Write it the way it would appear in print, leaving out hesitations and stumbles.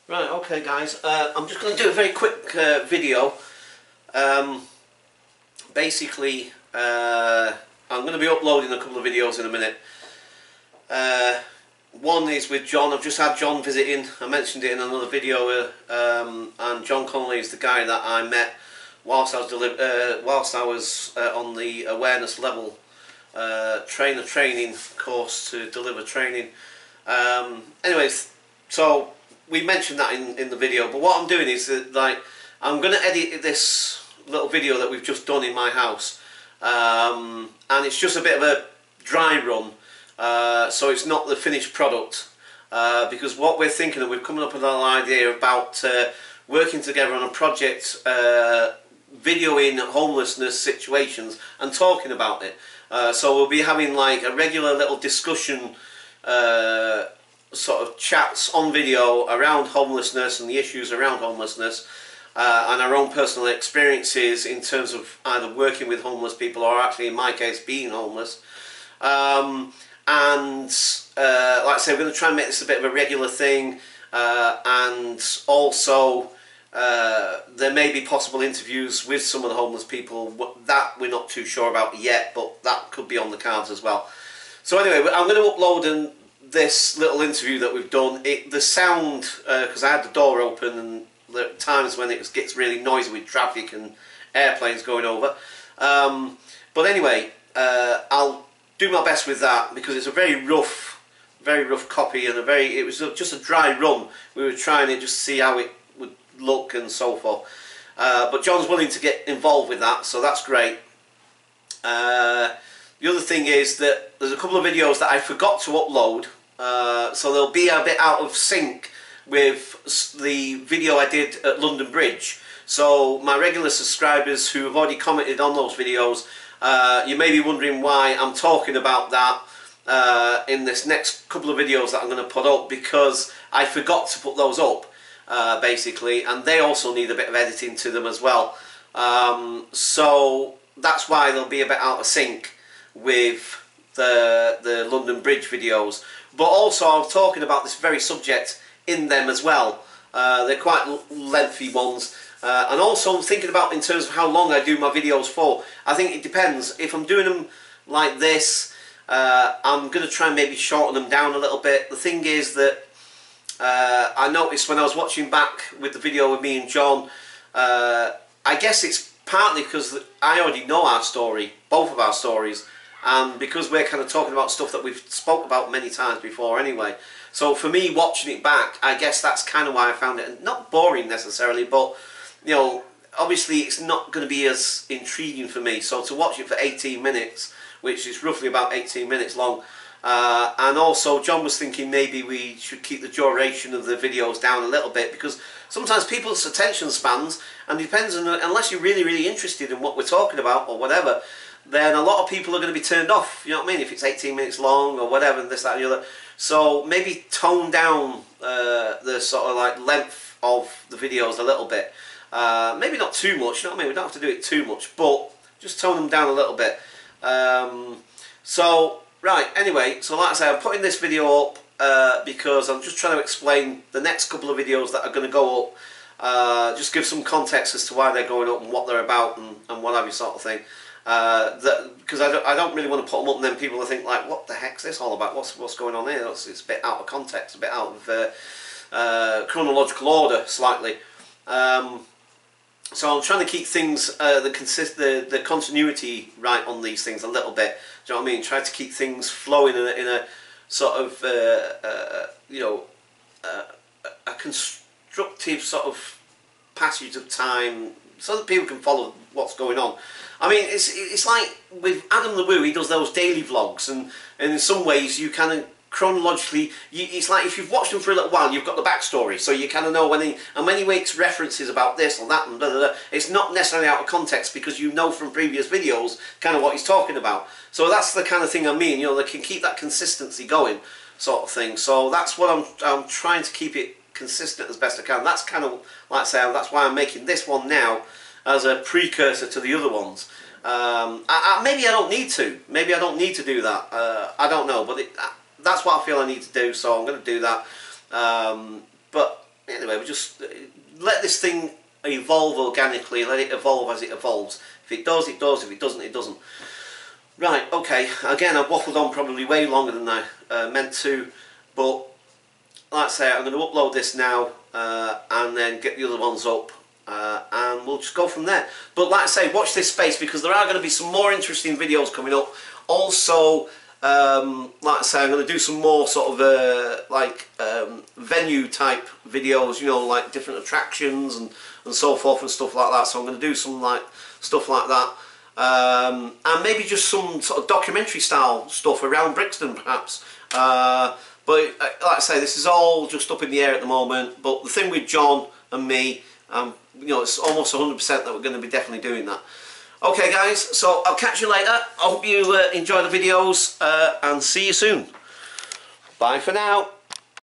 Right, okay guys, I'm just going to do a very quick video. Basically, I'm going to be uploading a couple of videos in a minute. One is with John. I've just had John visiting. I mentioned it in another video, and John Connolly is the guy that I met whilst I was on the awareness level trainer training course to deliver training. Anyways, so we mentioned that in the video, but what I'm doing is that, like, I'm going to edit this little video that we've just done in my house, and it's just a bit of a dry run, so it's not the finished product, because what we're thinking of, we've come up with an idea about working together on a project, videoing homelessness situations and talking about it. So we'll be having like a regular little discussion, sort of chats on video around homelessness and the issues around homelessness, and our own personal experiences in terms of either working with homeless people or actually in my case being homeless. And like I say, we're going to try and make this a bit of a regular thing, and also there may be possible interviews with some of the homeless people. That we're not too sure about yet, but that could be on the cards as well. So anyway, I'm going to upload this little interview that we've done. The sound, because I had the door open and there are times when it gets really noisy with traffic and airplanes going over. But anyway, I'll do my best with that because it's a very rough copy, and it was just a dry run. We were trying it just to see how it would look and so forth. But John's willing to get involved with that, so that's great. The other thing is that there's a couple of videos that I forgot to upload, so they'll be a bit out of sync with the video I did at London Bridge. So my regular subscribers who have already commented on those videos, you may be wondering why I'm talking about that in this next couple of videos that I'm going to put up, because I forgot to put those up, basically, and they also need a bit of editing to them as well. So that's why they'll be a bit out of sync with the London Bridge videos. But also I'm talking about this very subject in them as well. They're quite lengthy ones, and also I'm thinking about in terms of how long I do my videos for. I think it depends. If I'm doing them like this, I'm going to try and maybe shorten them down a little bit. The thing is that I noticed when I was watching back with the video with me and John, I guess it's partly because I already know our story, both of our stories, and because we're kind of talking about stuff that we've spoke about many times before anyway. So for me, watching it back, I guess that's kind of why I found it not boring necessarily, but you know, obviously it's not going to be as intriguing for me. So to watch it for 18 minutes, which is roughly about 18 minutes long, and also John was thinking maybe we should keep the duration of the videos down a little bit, because sometimes people's attention spans, and depends on, unless you're really interested in what we're talking about or whatever, then a lot of people are going to be turned off, you know what I mean, if it's 18 minutes long or whatever, and this, that and the other. So maybe tone down the sort of like length of the videos a little bit. Maybe not too much, you know what I mean, we don't have to do it too much, but just tone them down a little bit. So, right, anyway, so like I say, I'm putting this video up because I'm just trying to explain the next couple of videos that are going to go up, just give some context as to why they're going up and what they're about and what have you, sort of thing. Because I don't really want to put them up and then people will think like, what the heck's this all about, what's going on here? It's a bit out of context, a bit out of chronological order slightly. So I'm trying to keep things, the continuity right on these things a little bit, do you know what I mean? Try to keep things flowing in a sort of, you know, a constructive sort of passage of time, so that people can follow what's going on. I mean, it's like with Adam the Woo, he does those daily vlogs, and in some ways you kind of chronologically, it's like if you've watched him for a little while, you've got the backstory, so you kind of know when he makes references about this or that and blah, blah, blah, it's not necessarily out of context because you know from previous videos kind of what he's talking about. So that's the kind of thing I mean, you know, they can keep that consistency going, sort of thing. So that's what I'm trying to keep it consistent as best I can. That's kind of, like I say, that's why I'm making this one now as a precursor to the other ones. Maybe I don't need to. Maybe I don't need to do that. I don't know, but that's what I feel I need to do, so I'm going to do that. But anyway, anyway, we just let this thing evolve organically, let it evolve as it evolves. If it does, it does. If it doesn't, it doesn't. Right, okay, again, I've waffled on probably way longer than I meant to, but like I say, I'm going to upload this now and then get the other ones up and we'll just go from there. But like I say, watch this space because there are going to be some more interesting videos coming up. Also, like I say, I'm going to do some more sort of venue type videos, you know, like different attractions and so forth and stuff like that. So I'm going to do some like stuff like that. And maybe just some sort of documentary style stuff around Brixton perhaps. But like I say, this is all just up in the air at the moment. But the thing with John and me, you know, it's almost 100% that we're going to be definitely doing that. Okay guys, so I'll catch you later. I hope you enjoy the videos and see you soon. Bye for now.